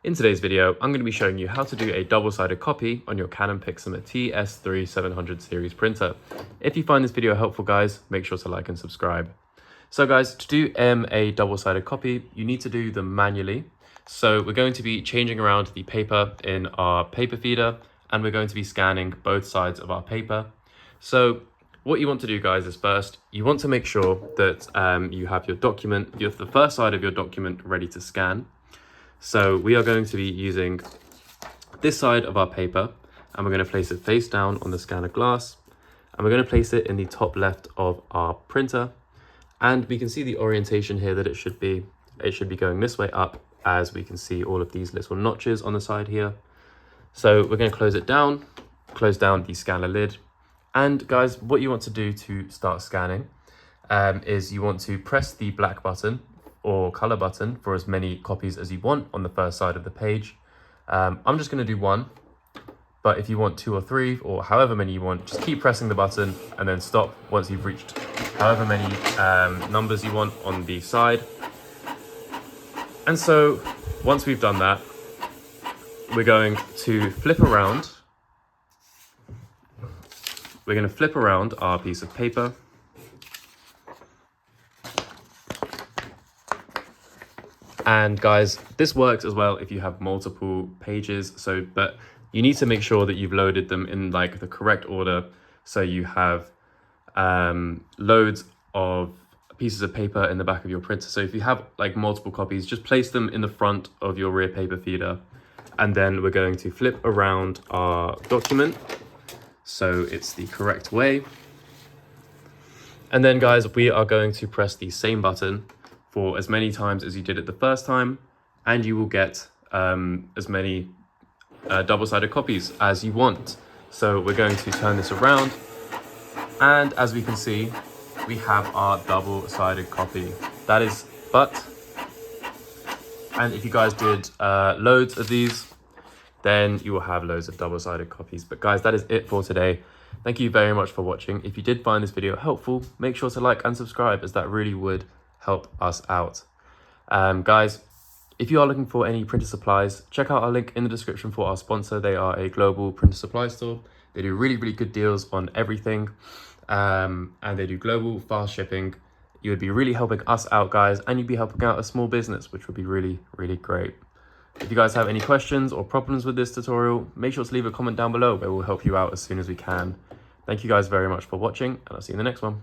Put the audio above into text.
In today's video, I'm going to be showing you how to do a double-sided copy on your Canon Pixma TS3750 series printer. If you find this video helpful, guys, make sure to like and subscribe. So guys, to do a double-sided copy, you need to do them manually. So we're going to be changing around the paper in our paper feeder, and we're going to be scanning both sides of our paper. So what you want to do, guys, is first, you want to make sure that you have your document, the first side of your document ready to scan. So we are going to be using this side of our paper, and we're going to place it face down on the scanner glass, and we're going to place it in the top left of our printer. And we can see the orientation here that it should be going this way up, as we can see all of these little notches on the side here. So we're going to close down the scanner lid. And guys, what you want to do to start scanning is you want to press the black button or color button for as many copies as you want on the first side of the page. I'm just going to do one, but if you want 2 or 3 or however many you want, just keep pressing the button and then stop once you've reached however many numbers you want on the side. And so once we've done that, we're going to flip around. We're going to flip around our piece of paper. And guys, this works as well if you have multiple pages. But you need to make sure that you've loaded them in like the correct order. So you have loads of pieces of paper in the back of your printer. So if you have like multiple copies, just place them in the front of your rear paper feeder. And then we're going to flip around our document so it's the correct way. And then guys, we are going to press the same button for as many times as you did it the first time, and you will get as many double-sided copies as you want. So we're going to turn this around, and as we can see, we have our double-sided copy. That is, and if you guys did loads of these, then you will have loads of double-sided copies. But guys, that is it for today. Thank you very much for watching. If you did find this video helpful, make sure to like and subscribe, as that really would help us out. Guys, if you are looking for any printer supplies, check out our link in the description for our sponsor. They are a global printer supply store. They do really, really good deals on everything, and they do global fast shipping. You would be really helping us out, guys, and you'd be helping out a small business, which would be really, really great. If you guys have any questions or problems with this tutorial, make sure to leave a comment down below where we'll help you out as soon as we can. Thank you guys very much for watching, and I'll see you in the next one.